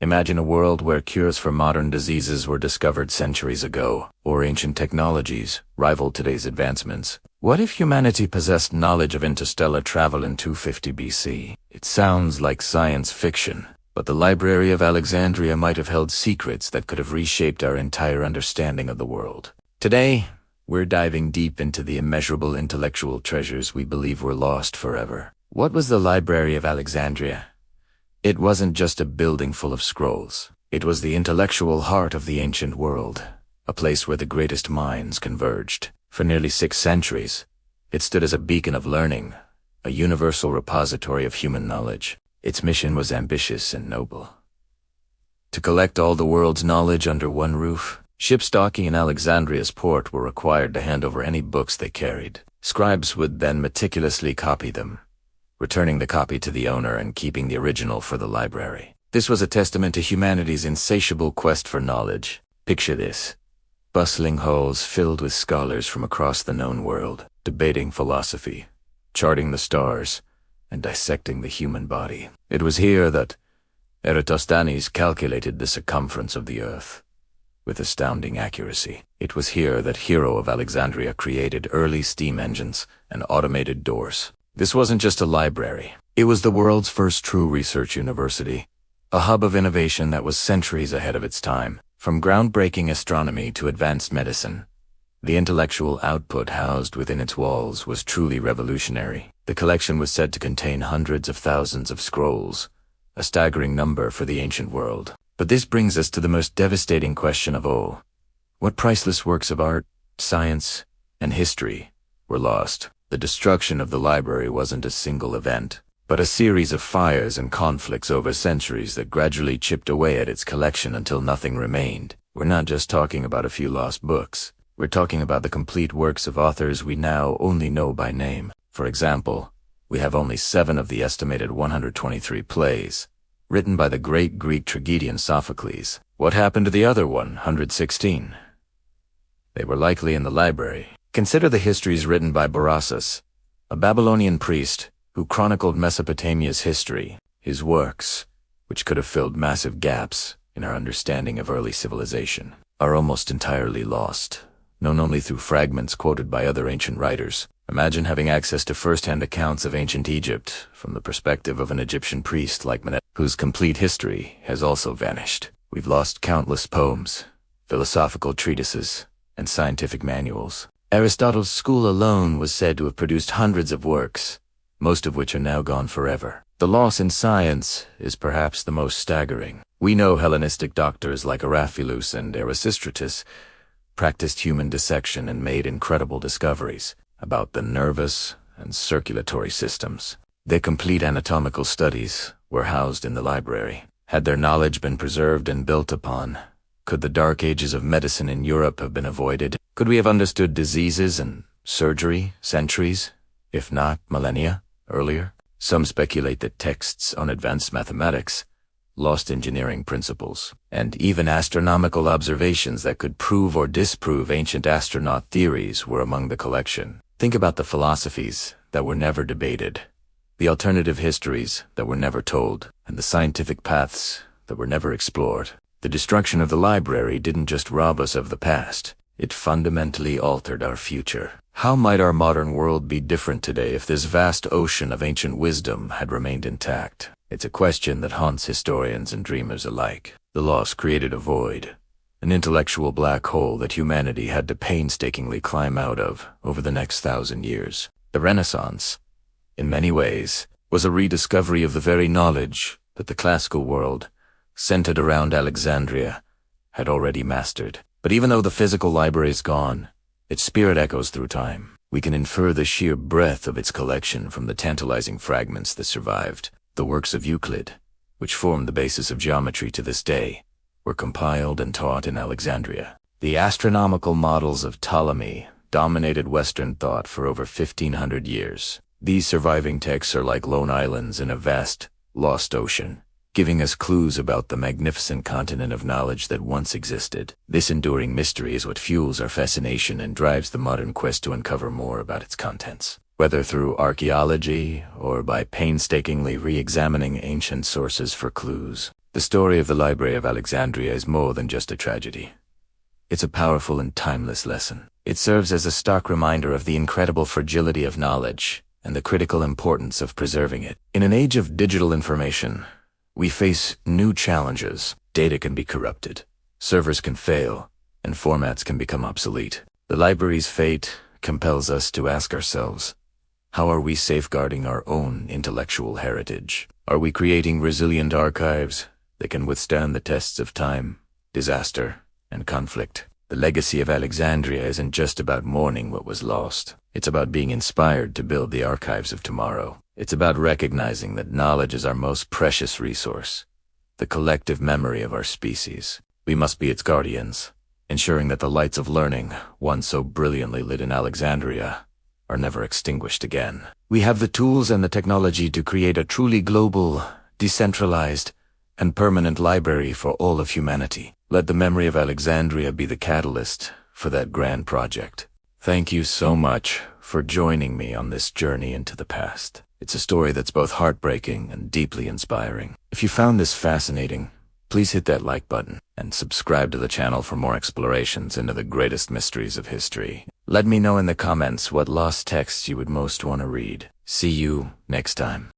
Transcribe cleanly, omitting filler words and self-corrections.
Imagine a world where cures for modern diseases were discovered centuries ago, or ancient technologies rivaled today's advancements. What if humanity possessed knowledge of interstellar travel in 250 BC? It sounds like science fiction, but the Library of Alexandria might have held secrets that could have reshaped our entire understanding of the world. Today, we're diving deep into the immeasurable intellectual treasures we believe were lost forever. What was the Library of Alexandria? It wasn't just a building full of scrolls. It was the intellectual heart of the ancient world, a place where the greatest minds converged. For nearly 6 centuries, it stood as a beacon of learning, a universal repository of human knowledge. Its mission was ambitious and noble. To collect all the world's knowledge under one roof, ships docking in Alexandria's port were required to hand over any books they carried. Scribes would then meticulously copy them, returning the copy to the owner and keeping the original for the library. This was a testament to humanity's insatiable quest for knowledge. Picture this: bustling halls filled with scholars from across the known world, debating philosophy, charting the stars, and dissecting the human body. It was here that Eratosthenes calculated the circumference of the earth with astounding accuracy. It was here that Hero of Alexandria created early steam engines and automated doors. This wasn't just a library. It was the world's first true research university, a hub of innovation that was centuries ahead of its time. From groundbreaking astronomy to advanced medicine, the intellectual output housed within its walls was truly revolutionary. The collection was said to contain hundreds of thousands of scrolls, a staggering number for the ancient world. But this brings us to the most devastating question of all. What priceless works of art, science, and history were lost? The destruction of the library wasn't a single event, but a series of fires and conflicts over centuries that gradually chipped away at its collection until nothing remained. We're not just talking about a few lost books. We're talking about the complete works of authors we now only know by name. For example, we have only 7 of the estimated 123 plays, written by the great Greek tragedian Sophocles. What happened to the other 116? They were likely in the library. Consider the histories written by Berossus, a Babylonian priest who chronicled Mesopotamia's history. His works, which could have filled massive gaps in our understanding of early civilization, are almost entirely lost, known only through fragments quoted by other ancient writers. Imagine having access to first-hand accounts of ancient Egypt from the perspective of an Egyptian priest like Menet, whose complete history has also vanished. We've lost countless poems, philosophical treatises, and scientific manuals. Aristotle's school alone was said to have produced hundreds of works, most of which are now gone forever. The loss in science is perhaps the most staggering. We know Hellenistic doctors like Araphilus and Erasistratus practiced human dissection and made incredible discoveries about the nervous and circulatory systems. Their complete anatomical studies were housed in the library. Had their knowledge been preserved and built upon, could the dark ages of medicine in Europe have been avoided? Could we have understood diseases and surgery centuries, if not millennia, earlier? Some speculate that texts on advanced mathematics, lost engineering principles, and even astronomical observations that could prove or disprove ancient astronaut theories were among the collection. Think about the philosophies that were never debated, the alternative histories that were never told, and the scientific paths that were never explored. The destruction of the library didn't just rob us of the past, it fundamentally altered our future. How might our modern world be different today if this vast ocean of ancient wisdom had remained intact? It's a question that haunts historians and dreamers alike. The loss created a void, an intellectual black hole that humanity had to painstakingly climb out of over the next 1,000 years. The Renaissance, in many ways, was a rediscovery of the very knowledge that the classical world, centered around Alexandria, had already mastered. But even though the physical library is gone, its spirit echoes through time. We can infer the sheer breadth of its collection from the tantalizing fragments that survived. The works of Euclid, which form the basis of geometry to this day, were compiled and taught in Alexandria. The astronomical models of Ptolemy dominated Western thought for over 1,500 years. These surviving texts are like lone islands in a vast, lost ocean, giving us clues about the magnificent continent of knowledge that once existed. This enduring mystery is what fuels our fascination and drives the modern quest to uncover more about its contents. Whether through archaeology or by painstakingly re-examining ancient sources for clues, The story of the Library of Alexandria is more than just a tragedy. It's a powerful and timeless lesson. It serves as a stark reminder of the incredible fragility of knowledge and the critical importance of preserving it. In an age of digital information, we face new challenges. Data can be corrupted, servers can fail, and formats can become obsolete. The library's fate compels us to ask ourselves, how are we safeguarding our own intellectual heritage? Are we creating resilient archives that can withstand the tests of time, disaster, and conflict? The legacy of Alexandria isn't just about mourning what was lost. It's about being inspired to build the archives of tomorrow. It's about recognizing that knowledge is our most precious resource, the collective memory of our species. We must be its guardians, ensuring that the lights of learning, once so brilliantly lit in Alexandria, are never extinguished again. We have the tools and the technology to create a truly global, decentralized, and permanent library for all of humanity. Let the memory of Alexandria be the catalyst for that grand project. Thank you so much for joining me on this journey into the past. It's a story that's both heartbreaking and deeply inspiring. If you found this fascinating, please hit that like button and subscribe to the channel for more explorations into the greatest mysteries of history. Let me know in the comments what lost texts you would most want to read. See you next time.